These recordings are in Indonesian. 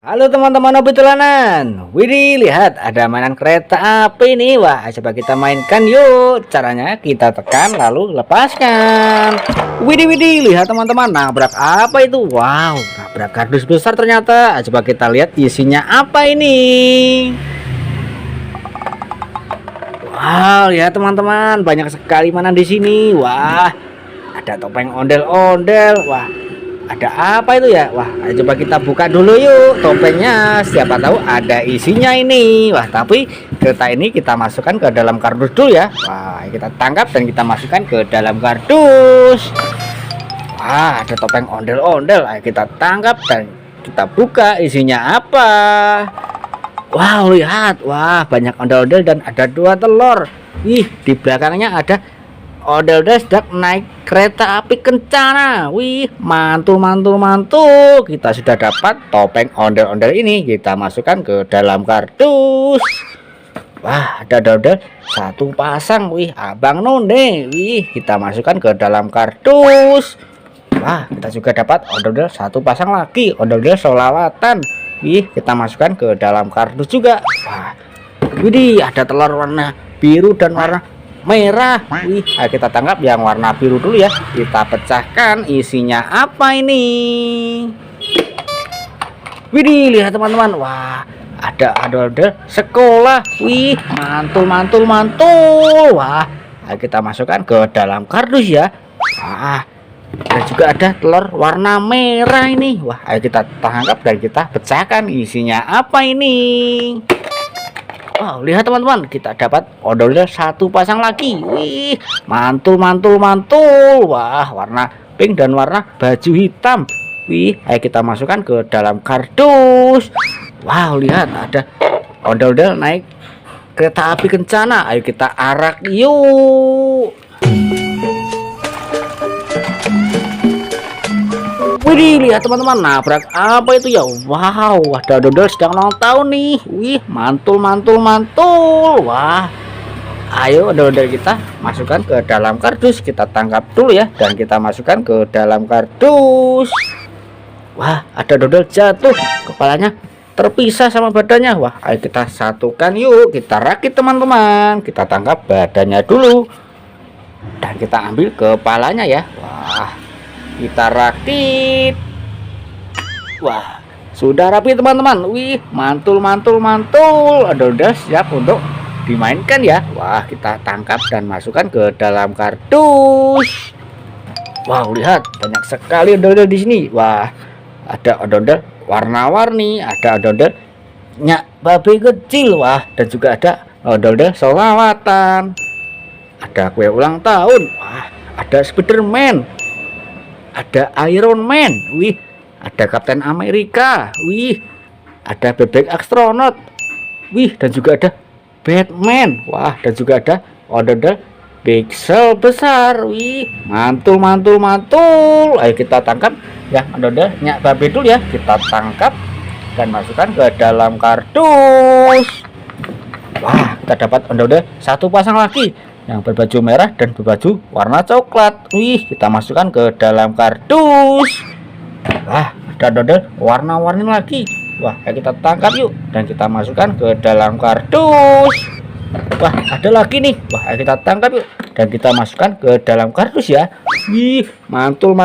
Halo teman-teman obitulanan. Widih, lihat ada mainan kereta api nih. Wah, coba kita mainkan yuk. Caranya kita tekan lalu lepaskan. Widih, lihat teman-teman, nabrak apa itu? Wow, nabrak kardus besar ternyata. Coba kita lihat isinya apa ini. Wow, lihat teman-teman, banyak sekali mainan di sini. Wah, ada topeng ondel-ondel. Wah, ada apa itu ya? Wah, ayo coba kita buka dulu yuk topengnya. Siapa tahu ada isinya ini. Wah, tapi kereta ini kita masukkan ke dalam kardus dulu ya. Wah, kita tangkap dan kita masukkan ke dalam kardus. Wah, ada topeng ondel-ondel. Ayo kita tangkap dan kita buka isinya apa. Wow, lihat. Wah, banyak ondel-ondel dan ada 2 telur. Ih, di belakangnya ada ondel-ondel sedang naik kereta api kencana. Wih, mantul. Kita sudah dapat topeng ondel-ondel ini. Kita masukkan ke dalam kardus. Wah, ada ondel satu pasang. Wih, abang none. Wih, kita masukkan ke dalam kardus. Wah, kita juga dapat ondel-ondel satu pasang lagi. Ondel-ondel solawatan. Wih, kita masukkan ke dalam kardus juga. Wah, widih, ada telur warna biru dan warna merah. Wih, ayo kita tangkap yang warna biru dulu ya. Kita pecahkan isinya apa ini. Widih, lihat teman-teman. Wah, ada ondel sekolah. Wih, mantul. Wah, ayo kita masukkan ke dalam kardus ya. Wah, dan juga ada telur warna merah ini. Wah, ayo kita tangkap dan kita pecahkan isinya apa ini. Wow, lihat teman-teman, kita dapat ondel-ondel satu pasang lagi. Wih, mantul. Wah, warna pink dan warna baju hitam. Wih, ayo kita masukkan ke dalam kardus. Wow, lihat ada ondel-ondel naik kereta api kencana. Ayo kita arak yuk. Widih, lihat teman-teman, nabrak apa itu ya? Wow, ada dodol sedang ulang tahun nih. Wih, mantul. Wah, ayo dodol kita masukkan ke dalam kardus. Kita tangkap dulu ya dan kita masukkan ke dalam kardus. Wah, ada dodol jatuh, kepalanya terpisah sama badannya. Wah, ayo kita satukan yuk. Kita rakit teman-teman. Kita tangkap badannya dulu dan kita ambil kepalanya ya. Wah, kita rakit. Wah, sudah rapi teman-teman. Wih, mantul. Udah siap untuk dimainkan ya. Wah, kita tangkap dan masukkan ke dalam kardus. Wow, lihat banyak sekali ondel-ondel di sini. Wah, ada ondel-ondel warna-warni, ada ondel-ondel nyak babi kecil. Wah, dan juga ada ondel-ondel solawatan. Ada kue ulang tahun. Wah, ada Spiderman. Ada Iron Man. Wih, ada Kapten Amerika. Wih, ada bebek astronot. Wih, dan juga ada Batman. Wah, dan juga ada ondel pixel besar. Wih, mantul. Ayo kita tangkap ya ondel nyak babe dulu ya. Kita tangkap dan masukkan ke dalam kardus. Wah, kita dapat ondel satu pasang lagi yang berbaju merah dan berbaju warna coklat. Wih, kita masukkan ke dalam kardus. Wah, ada dodol warna-warni lagi. Wah, kita tangkap yuk dan kita masukkan ke dalam kardus. Wah, ada lagi nih. Wah, kita tangkap yuk dan kita masukkan ke dalam kardus ya. Wih, mantul.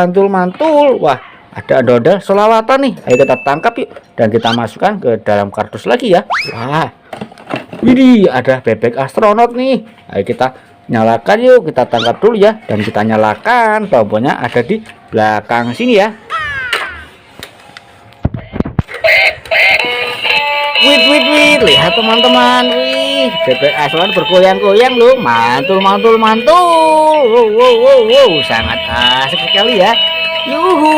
Wah, ada dodol solawatan nih. Ayo kita tangkap yuk dan kita masukkan ke dalam kardus lagi ya. Wah, ini ada bebek astronot nih. Ayo kita nyalakan yuk. Kita tangkap dulu ya dan kita nyalakan. Tombolnya ada di belakang sini ya. Wih, lihat teman-teman. Wih, bebek astronot bergoyang-goyang loh. Mantul. Wow, sangat asik sekali ya. Yuhu,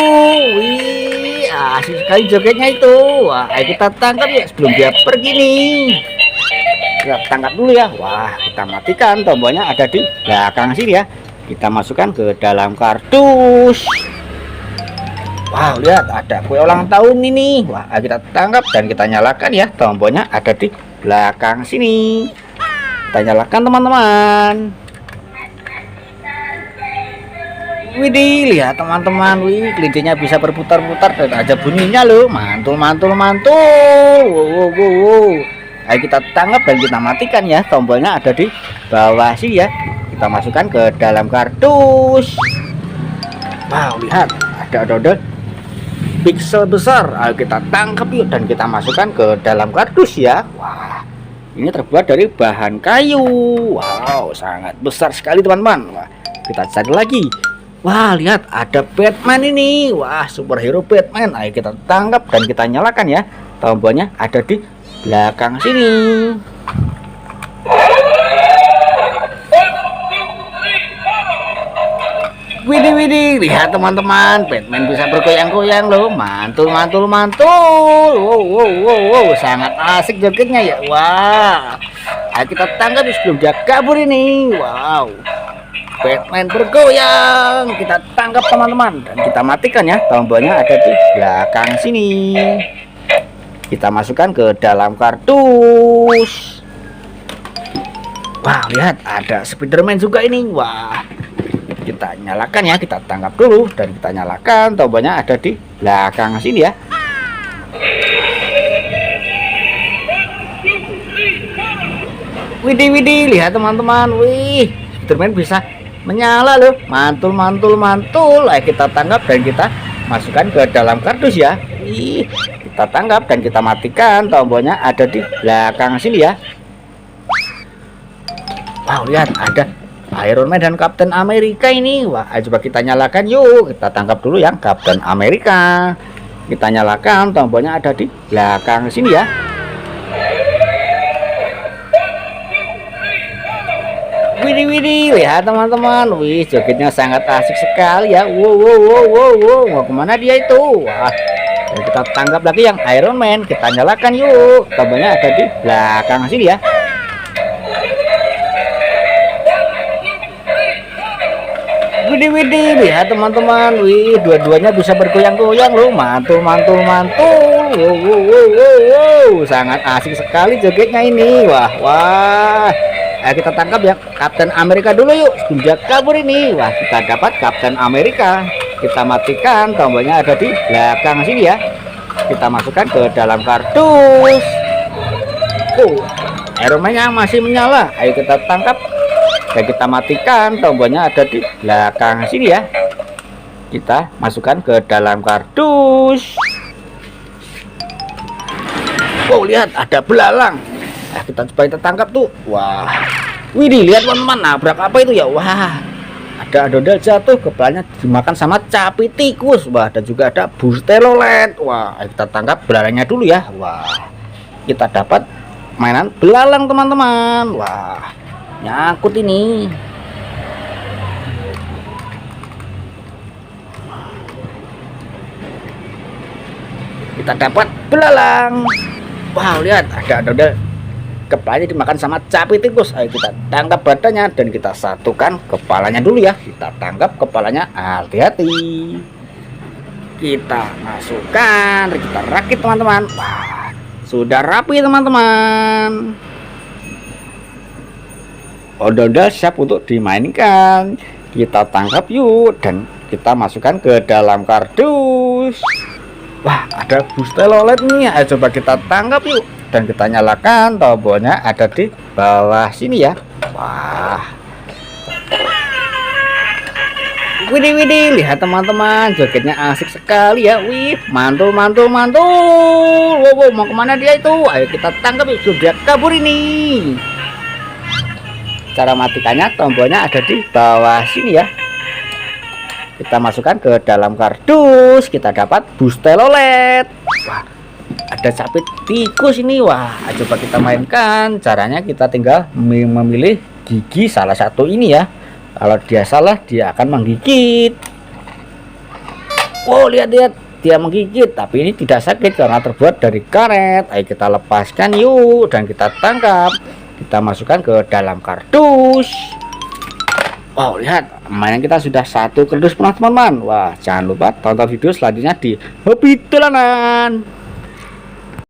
wih, asik sekali jogetnya itu. Wah, ayo kita tangkap ya sebelum dia pergi nih. Kita tangkap dulu ya. Wah, kita matikan, tombolnya ada di belakang sini ya. Kita masukkan ke dalam kardus. Wow, lihat ada kue ulang tahun ini. Wah, kita tangkap dan kita nyalakan ya. Tombolnya ada di belakang sini. Kita nyalakan teman-teman. Widih, lihat teman-teman, wih, kelincinya bisa berputar-putar dan ada bunyinya loh, mantul, mantul, mantul. Wow, wow, wow, wow. Ayo kita tangkap dan kita matikan ya. Tombolnya ada di bawah sini ya. Kita masukkan ke dalam kardus. Wow, lihat ada dodol pixel besar. Ayo kita tangkap yuk dan kita masukkan ke dalam kardus ya. Wah, ini terbuat dari bahan kayu. Wow, sangat besar sekali teman-teman. Wah, kita cari lagi. Wah, lihat ada Batman ini. Wah, superhero Batman. Ayo kita tangkap dan kita nyalakan ya. Tombolnya ada di belakang sini. Widih, widih, lihat teman-teman, Batman bisa bergoyang-goyang loh. Mantul, mantul, mantul. Wow, wow, wow, wow, sangat asik jogetnya ya. Wah, ayo kita tangkap sebelum dia kabur ini. Wow, Batman bergoyang. Kita tangkap teman-teman dan kita matikan ya. Tombolnya ada di belakang sini. Kita masukkan ke dalam kardus. Wah, lihat ada Spiderman juga ini. Wah, kita nyalakan ya. Kita tangkap dulu dan kita nyalakan. Tombolnya ada di belakang sini ya. Widih, widih, lihat teman-teman. Wih, Spiderman bisa menyala loh, mantul, mantul, mantul. Ayo kita tangkap dan kita masukkan ke dalam kardus ya. Ih, kita tangkap dan kita matikan. Tombolnya ada di belakang sini ya. Wow, lihat ada Iron Man dan Captain America ini. Wah, ayo coba kita nyalakan yuk. Kita tangkap dulu yang Captain America. Kita nyalakan, tombolnya ada di belakang sini ya. Widih, widih, lihat teman-teman. Wih, jogetnya sangat asik sekali ya. Wow, wow, wow, wow, wow. Mau kemana dia itu? Wah, dan kita tangkap lagi yang Iron Man. Kita nyalakan yuk. Tombolnya ada di belakang sini ya. Widih, widih, lihat teman-teman. Wih, dua-duanya bisa bergoyang-goyang loh. Mantul, mantul, mantul. Wow, wow, wow, wow, wow. Sangat asik sekali jogetnya ini. Wah, wah. Ayo kita tangkap ya Captain America dulu yuk sebelum dia kabur ini. Wah, kita dapat Captain America. Kita matikan, tombolnya ada di belakang sini ya. Kita masukkan ke dalam kardus. Iron Man-nya masih menyala. Ayo kita tangkap dan kita matikan, tombolnya ada di belakang sini ya. Kita masukkan ke dalam kardus. Wow, lihat ada belalang. Kita coba kita tangkap tuh. Wah, widih, lihat teman-teman, nabrak apa itu ya? Wah, ada dodol jatuh, kepalanya dimakan sama capi tikus. Wah, dan juga ada bustelolet. Wah, kita tangkap belalangnya dulu ya. Wah, kita dapat mainan belalang teman-teman. Wah, nyangkut ini. Kita dapat belalang. Wow, lihat ada dodol, kepalanya dimakan sama capi tikus. Ayo kita tangkap badannya dan kita satukan kepalanya dulu ya. Kita tangkap kepalanya, hati-hati. Kita masukkan, kita rakit teman-teman. Wah, sudah rapi teman-teman. Dodol siap untuk dimainkan. Kita tangkap yuk dan kita masukkan ke dalam kardus. Wah, ada bustelolet nih. Ayo coba kita tangkap yuk dan kita nyalakan, tombolnya ada di bawah sini ya. Wah, widih, widih, lihat teman-teman, jogetnya asik sekali ya. Wih, mantul, mantul, mantul. Wow, wow, mau kemana dia itu? Ayo kita tangkap yuk sebelum dia kabur ini. Cara matikannya, tombolnya ada di bawah sini ya. Kita masukkan ke dalam kardus. Kita dapat bustelolet. Wah, ada capit tikus ini. Wah, coba kita mainkan. Caranya kita tinggal memilih gigi salah satu ini ya. Kalau dia salah, dia akan menggigit. Wow, lihat-lihat, dia menggigit, tapi ini tidak sakit karena terbuat dari karet. Ayo kita lepaskan yuk dan kita tangkap. Kita masukkan ke dalam kardus. Wow, lihat, mainan kita sudah satu kardus penuh teman-teman. Wah, jangan lupa tonton video selanjutnya di Hobi Dolanan.